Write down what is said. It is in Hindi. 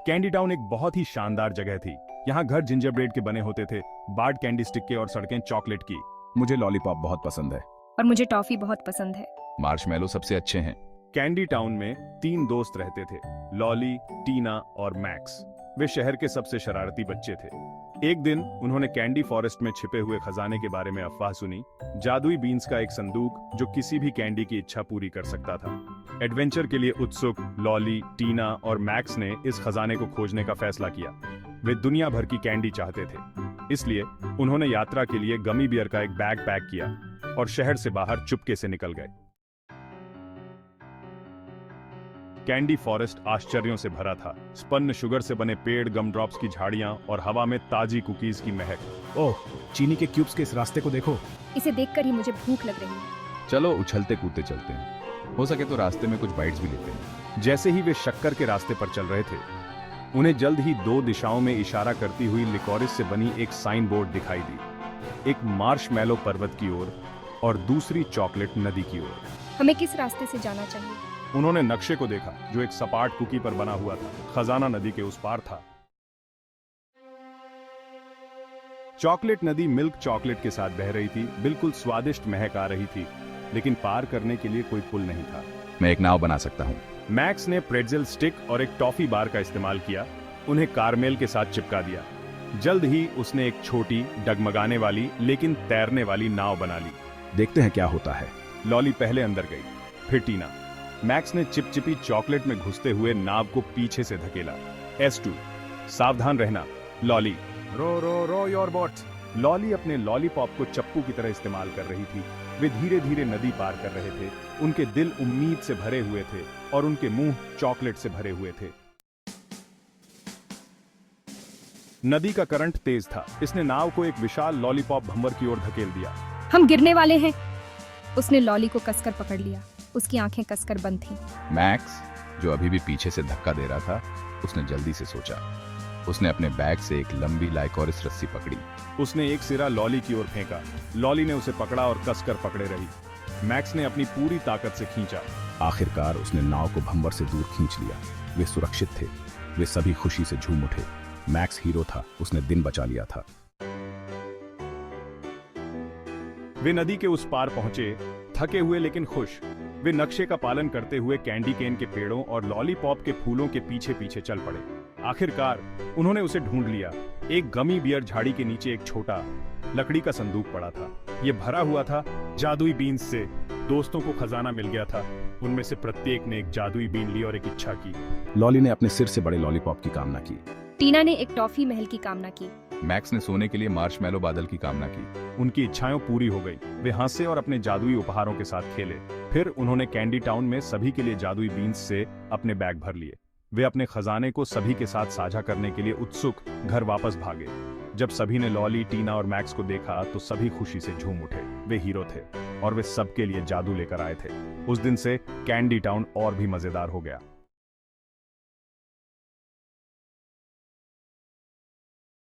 कैंडी टाउन एक बहुत ही शानदार जगह थी। यहाँ घर जिंजर ब्रेड के बने होते थे, बार्ड कैंडी स्टिक के और सड़कें चॉकलेट की। मुझे लॉलीपॉप बहुत पसंद है। और मुझे टॉफी बहुत पसंद है। मार्शमेलो सबसे अच्छे हैं। कैंडी टाउन में 3 दोस्त रहते थे, लॉली, टीना और मैक्स। वे शहर के सबसे शरारती बच्चे थे। एक दिन उन्होंने कैंडी फॉरेस्ट में छिपे हुए खजाने के बारे में अफवाह सुनी, जादुई बीन्स का एक संदूक जो किसी भी कैंडी की इच्छा पूरी कर सकता था। एडवेंचर के लिए उत्सुक लॉली, टीना और मैक्स ने इस खजाने को खोजने का फैसला किया। वे दुनिया भर की कैंडी चाहते थे, इसलिए उन्होंने यात्रा के लिए गमी बियर का एक बैग पैक किया और शहर से बाहर चुपके से निकल गए। कैंडी फॉरेस्ट आश्चर्यों से भरा था। स्पन्न शुगर से बने पेड़, गम ड्रॉप्स की झाड़ियां और हवा में ताजी कुकीज की महक। ओह, चीनी के क्यूब्स के इस रास्ते को देखो। इसे देखकर ही मुझे भूख लग रही है। चलो उछलते कूदते चलते हैं, हो सके तो रास्ते में कुछ बाइट्स भी लेते हैं। जैसे ही वे शक्कर के रास्ते पर चल रहे थे, उन्हें जल्द ही 2 दिशाओं में इशारा करती हुई लिकोरिस से बनी एक साइन बोर्ड दिखाई दी। एक मार्शमैलो पर्वत की ओर और दूसरी चॉकलेट नदी की ओर। हमें किस रास्ते से जाना चाहिए? उन्होंने नक्शे को देखा जो एक सपाट कुकी पर बना हुआ था। खजाना नदी के उस पार था। चॉकलेट नदी मिल्क चॉकलेट के साथ बह रही थी, बिल्कुल स्वादिष्ट महक आ रही थी, लेकिन पार करने के लिए कोई पुल नहीं था। मैं एक नाव बना सकता हूँ। मैक्स ने प्रेट्जेल स्टिक और एक टॉफी बार का इस्तेमाल किया, उन्हें कारमेल के साथ चिपका दिया। जल्द ही उसने एक छोटी, डगमगाने वाली लेकिन तैरने वाली नाव बना ली। देखते हैं क्या होता है। लॉली पहले अंदर गई, फिर टीना। मैक्स ने चिपचिपी चॉकलेट में घुसते हुए नाव को पीछे से धकेला। S2 सावधान रहना। Lolly, row row row your boat. Lolly अपने लॉलीपॉप को चप्पू की तरह इस्तेमाल कर रही थी। वे धीरे धीरे नदी पार कर रहे थे। उनके दिल उम्मीद से भरे हुए थे और उनके मुंह चॉकलेट से भरे हुए थे। नदी का करंट तेज था। इसने नाव को एक विशाल लॉलीपॉप भंवर की ओर धकेल दिया। हम गिरने वाले हैं। उसने लॉली को कसकर पकड़ लिया। उसकी आंखें कसकर बंद थीं। मैक्स, जो अभी भी पीछे से धक्का दे रहा था, उसने जल्दी से सोचा। उसने अपने बैग से एक लंबी लाइकोरिस रस्सी पकड़ी। उसने एक सिरा लॉली की ओर फेंका। लॉली ने उसे पकड़ा और कसकर पकड़े रही। मैक्स ने अपनी पूरी ताकत से खींचा। आखिरकार उसने नाव को भंवर से दूर खींच लिया। वे सुरक्षित थे। वे सभी खुशी से झूम उठे। मैक्स हीरो था, उसने दिन बचा लिया था। वे नदी के उस पार पहुंचे, थके हुए लेकिन खुश। वे नक्शे का पालन करते हुए कैंडी केन के पेड़ों और लॉलीपॉप के फूलों के पीछे पीछे चल पड़े। आखिरकार उन्होंने उसे ढूंढ लिया। एक गमी बियर झाड़ी के नीचे एक छोटा लकड़ी का संदूक पड़ा था। यह भरा हुआ था जादुई बीन्स से। दोस्तों को खजाना मिल गया था। उनमें से प्रत्येक ने एक जादुई बीन ली और एक इच्छा की। लॉली ने अपने सिर से बड़े लॉलीपॉप की कामना की। टीना ने एक टॉफी महल की कामना की। मैक्स ने सोने के लिए मार्शमैलो बादल की कामना की। उनकी इच्छाएं पूरी हो गई। वे हंसे और अपने जादुई उपहारों के साथ खेले। फिर उन्होंने कैंडी टाउन में सभी के लिए जादुई बीन्स से अपने बैग भर लिए। वे अपने खजाने को सभी के साथ साझा करने के लिए उत्सुक घर वापस भागे। जब सभी ने लॉली, टीना और मैक्स को देखा तो सभी खुशी से झूम उठे। वे हीरो थे और वे सबके लिए जादू लेकर आए थे। उस दिन से कैंडी टाउन और भी मजेदार हो गया।